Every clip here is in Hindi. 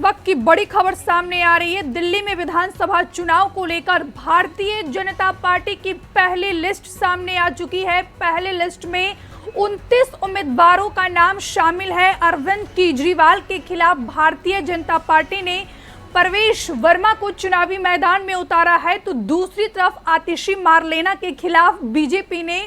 वक्त की बड़ी खबर सामने आ रही है। दिल्ली में विधानसभा चुनाव को लेकर भारतीय जनता पार्टी की पहली लिस्ट सामने आ चुकी है। पहले लिस्ट में 29 उम्मीदवारों का नाम शामिल है। अरविंद केजरीवाल के खिलाफ भारतीय जनता पार्टी ने परवेश वर्मा को चुनावी मैदान में उतारा है, तो दूसरी तरफ आतिशी मारलेना के खिलाफ बीजेपी ने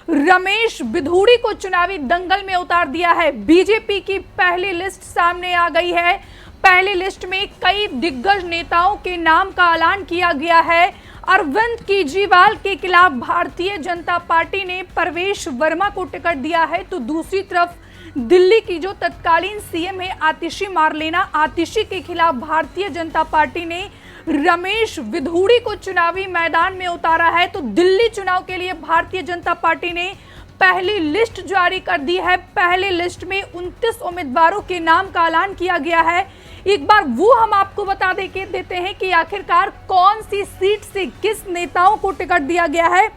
रमेश बिधूड़ी को चुनावी दंगल में उतार दिया है। बीजेपी की पहली लिस्ट सामने आ गई है। पहली लिस्ट में कई दिग्गज नेताओं के नाम का ऐलान किया गया है। अरविंद केजरीवाल के खिलाफ भारतीय जनता पार्टी ने परवेश वर्मा को टिकट दिया है, तो दूसरी तरफ दिल्ली की जो तत्कालीन सीएम है आतिशी मारलेना, आतिशी के खिलाफ भारतीय जनता पार्टी ने रमेश बिधूड़ी को चुनावी मैदान में उतारा है। तो दिल्ली चुनाव के लिए भारतीय जनता पार्टी ने पहली लिस्ट जारी कर दी है। पहली लिस्ट में 29 उम्मीदवारों के नाम का ऐलान किया गया है। एक बार वो हम आपको बता देते हैं कि आखिरकार कौन सी सीट से किस नेताओं को टिकट दिया गया है।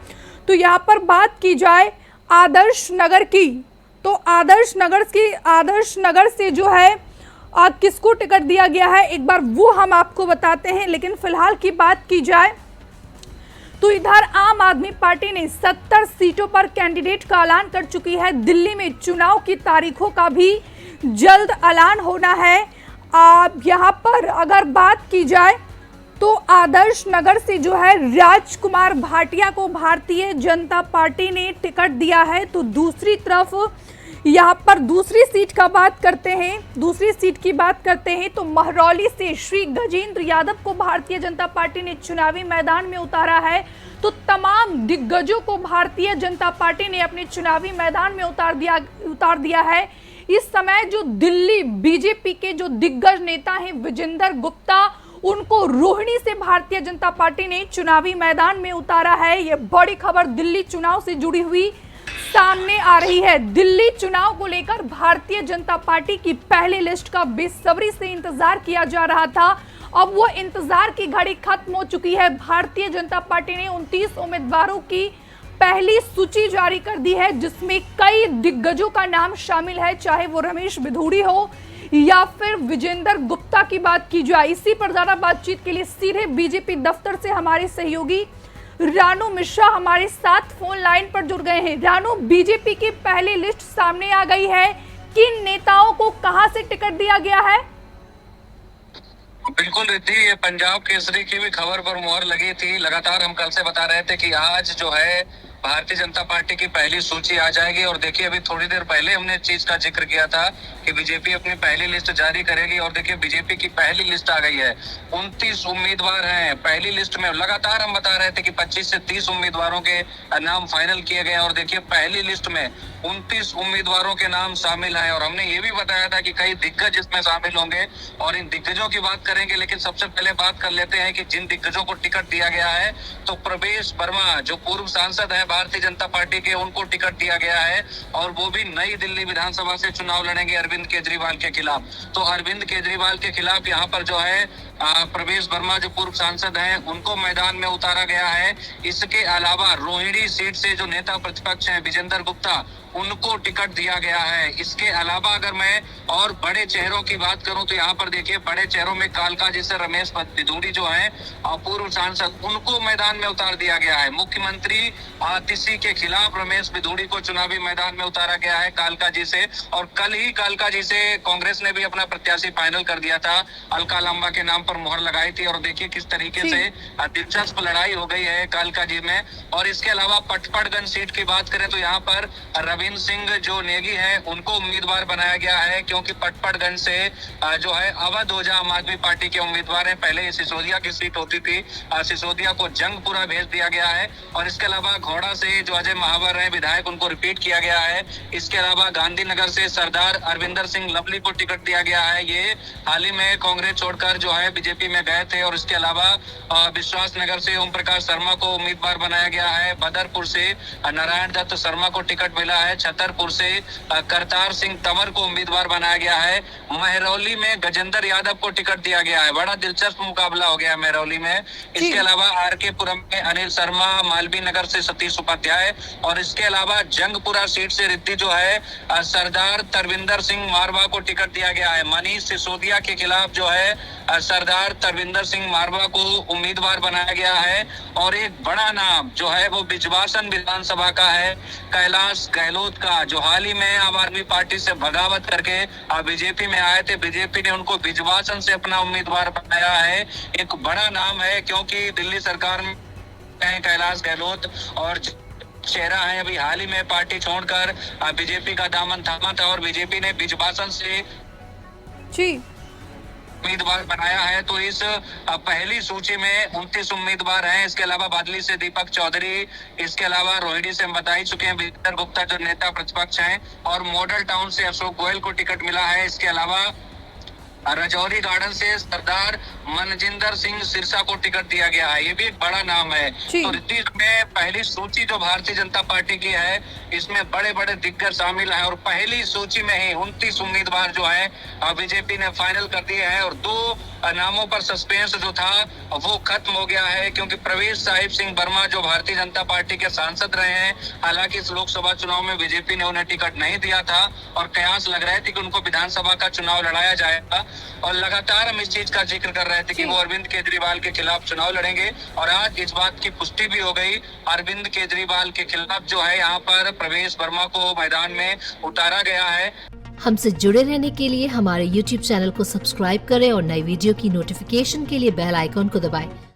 तो यहाँ पर बात की जाए आदर्श नगर की, तो आदर्श नगर से जो है किसको टिकट दिया गया है, एक बार वो हम आपको बताते हैं। लेकिन फिलहाल की बात की जाए तो इधर आम आदमी पार्टी ने 70 सीटों पर कैंडिडेट का ऐलान कर चुकी है। दिल्ली में चुनाव की तारीखों का भी जल्द ऐलान होना है। यहाँ पर अगर बात की जाए तो आदर्श नगर से जो है राजकुमार भाटिया को भारतीय जनता पार्टी ने टिकट दिया है। तो दूसरी तरफ यहाँ पर दूसरी सीट की बात करते हैं तो महरौली से श्री गजेंद्र यादव को भारतीय जनता पार्टी ने चुनावी मैदान में उतारा है। तो तमाम दिग्गजों को भारतीय जनता पार्टी ने अपने चुनावी मैदान में उतार दिया है। इस समय जो दिल्ली बीजेपी के जो दिग्गज नेता हैं विजेंद्र गुप्ता, उनको रोहिणी से भारतीय जनता पार्टी ने चुनावी मैदान में उतारा है। यह बड़ी खबर दिल्ली चुनाव से जुड़ी हुई सामने आ रही है। दिल्ली चुनाव को लेकर भारतीय जनता पार्टी की पहली लिस्ट का बेसब्री से इंतजार किया जा रहा था। अब वो इंतजार की घड़ी खत्म हो चुकी है। भारतीय जनता पार्टी ने 29 उम्मीदवारों की पहली सूची जारी कर दी है, जिसमें कई दिग्गजों का नाम शामिल है, चाहे वो रमेश बिधूड़ी हो या फिर विजेंद्र गुप्ता की बात की जाए। इसी पर ज्यादा बातचीत के लिए सीधे बीजेपी दफ्तर से हमारे सहयोगी रानू मिश्रा हमारे साथ फोन लाइन पर जुड़ गए हैं। रानू, बीजेपी की पहली लिस्ट सामने आ गई है, किन नेताओं को कहां से टिकट दिया गया है? बिल्कुल रिद्धि, ये पंजाब केसरी की भी खबर पर मुहर लगी थी। लगातार हम कल से बता रहे थे कि आज जो है भारतीय जनता पार्टी की पहली सूची आ जाएगी। और देखिए अभी थोड़ी देर पहले हमने इस चीज का जिक्र किया था कि बीजेपी अपनी पहली लिस्ट जारी करेगी, और देखिए बीजेपी की पहली लिस्ट आ गई है। 29 उम्मीदवार हैं पहली लिस्ट में। लगातार हम बता रहे थे कि 25 से 30 उम्मीदवारों के नाम फाइनल किए गए, और देखिए पहली लिस्ट में 29 उम्मीदवारों के नाम शामिल हैं। और हमने ये भी बताया था कि कई दिग्गज इसमें शामिल होंगे, और इन दिग्गजों की बात करेंगे। लेकिन सबसे पहले बात कर लेते हैं कि जिन दिग्गजों को टिकट दिया गया है, तो परवेश वर्मा जो पूर्व सांसद है भारतीय जनता पार्टी के, उनको टिकट दिया गया है, और वो भी नई दिल्ली विधानसभा से चुनाव लड़ेंगे अरविंद केजरीवाल के खिलाफ। तो अरविंद केजरीवाल के खिलाफ यहाँ पर जो है परवेश वर्मा जो पूर्व सांसद हैं, उनको मैदान में उतारा गया है। इसके अलावा रोहिणी सीट से जो नेता प्रतिपक्ष हैं विजेंद्र गुप्ता, उनको टिकट दिया गया है। इसके अलावा अगर मैं और बड़े चेहरों की बात करूं तो यहाँ पर देखिए बड़े चेहरों में कालका जी से रमेश बिधूड़ी जो हैं पूर्व सांसद, उनको मैदान में उतार दिया गया है। मुख्यमंत्री आतिशी के खिलाफ रमेश बिधूड़ी को चुनावी मैदान में उतारा गया है कालका जी से। और कल ही कालका जी से कांग्रेस ने भी अपना प्रत्याशी फाइनल कर दिया था, अलका लांबा के नाम पर मुहर लगाई थी। और देखिए किस तरीके से दिलचस्प लड़ाई हो गई है कालका जी में। और इसके अलावा पटपड़गंज सीट की बात करें तो यहाँ पर रविंद्र सिंह जो नेगी है, उनको उम्मीदवार बनाया गया है, क्योंकि पटपड़गंज से जो है अवध ओझा आम आदमी पार्टी के उम्मीदवार हैं। पहले सिसोदिया की सीट होती थी, सिसोदिया को जंगपुरा भेज दिया गया है। और इसके अलावा घोड़ा से जो अजय महावर है विधायक, उनको रिपीट किया गया है। इसके अलावा गांधीनगर से सरदार अरविंदर सिंह लवली को टिकट दिया गया है। ये हाल ही में कांग्रेस छोड़कर जो है बीजेपी में गए थे। और इसके अलावा विश्वास नगर से ओम प्रकाश शर्मा को उम्मीदवार बनाया गया है। बदरपुर से नारायण दत्त शर्मा को टिकट मिला है। है छतरपुर से करतार सिंह तंवर को उम्मीदवार बनाया गया है। महरौली में गजेंद्र यादव को टिकट दिया गया है। बड़ा दिलचस्प मुकाबला हो गया है महरौली में। इसके अलावा आरके पुरम में अनिल शर्मा, मालवीय नगर से सतीश उपाध्याय और इसके अलावा जंगपुरा सीट से रिद्धि जो है सरदार तरविंदर सिंह मारवा को टिकट दिया गया है। मनीष सिसोदिया के खिलाफ जो है सरदार तरविंदर सिंह मारवा को उम्मीदवार बनाया गया है। और एक बड़ा नाम जो है वो बिजवासन विधानसभा का है, कैलाश गहलोत का, जो हाल ही में आम आदमी पार्टी से बगावत करके बीजेपी में आए थे। बीजेपी ने उनको बिजवासन से अपना उम्मीदवार बनाया है। एक बड़ा नाम है क्योंकि दिल्ली सरकार में कैलाश गहलोत और चेहरा है। अभी हाल ही में पार्टी छोड़कर बीजेपी का दामन थामा था और बीजेपी ने बिजवासन से जी उम्मीदवार बनाया है। तो इस पहली सूची में 29 उम्मीदवार हैं। इसके अलावा बादली से दीपक चौधरी, इसके अलावा रोहिणी से हम बता ही चुके हैं, विजेंद्र गुप्ता जो नेता प्रतिपक्ष हैं, और मॉडल टाउन से अशोक गोयल को टिकट मिला है। इसके अलावा राजौरी गार्डन से सरदार मनजिंदर सिंह सिरसा को टिकट दिया गया है। ये भी एक बड़ा नाम है। तो इसमें पहली सूची जो भारतीय जनता पार्टी की है, इसमें बड़े बड़े दिग्गज शामिल हैं और पहली सूची में ही 29 उम्मीदवार जो है बीजेपी ने फाइनल कर दिए हैं। और 2 नामों पर सस्पेंस जो था वो खत्म हो गया है, क्योंकि प्रवेश साहिब सिंह वर्मा जो भारतीय जनता पार्टी के सांसद रहे हैं, हालांकि इस लोकसभा चुनाव में बीजेपी ने उन्हें टिकट नहीं दिया था और कयास लग रहे थे कि उनको विधानसभा का चुनाव लड़ाया जाएगा। और लगातार हम इस चीज का जिक्र कर रहे थे कि वो अरविंद केजरीवाल के खिलाफ चुनाव लड़ेंगे और आज इस बात की पुष्टि भी हो गई। अरविंद केजरीवाल के खिलाफ जो है यहाँ पर प्रवेश वर्मा को मैदान में उतारा गया है। हमसे जुड़े रहने के लिए हमारे YouTube चैनल को सब्सक्राइब करें और नई वीडियो की नोटिफिकेशन के लिए बेल आइकॉन को दबाएं।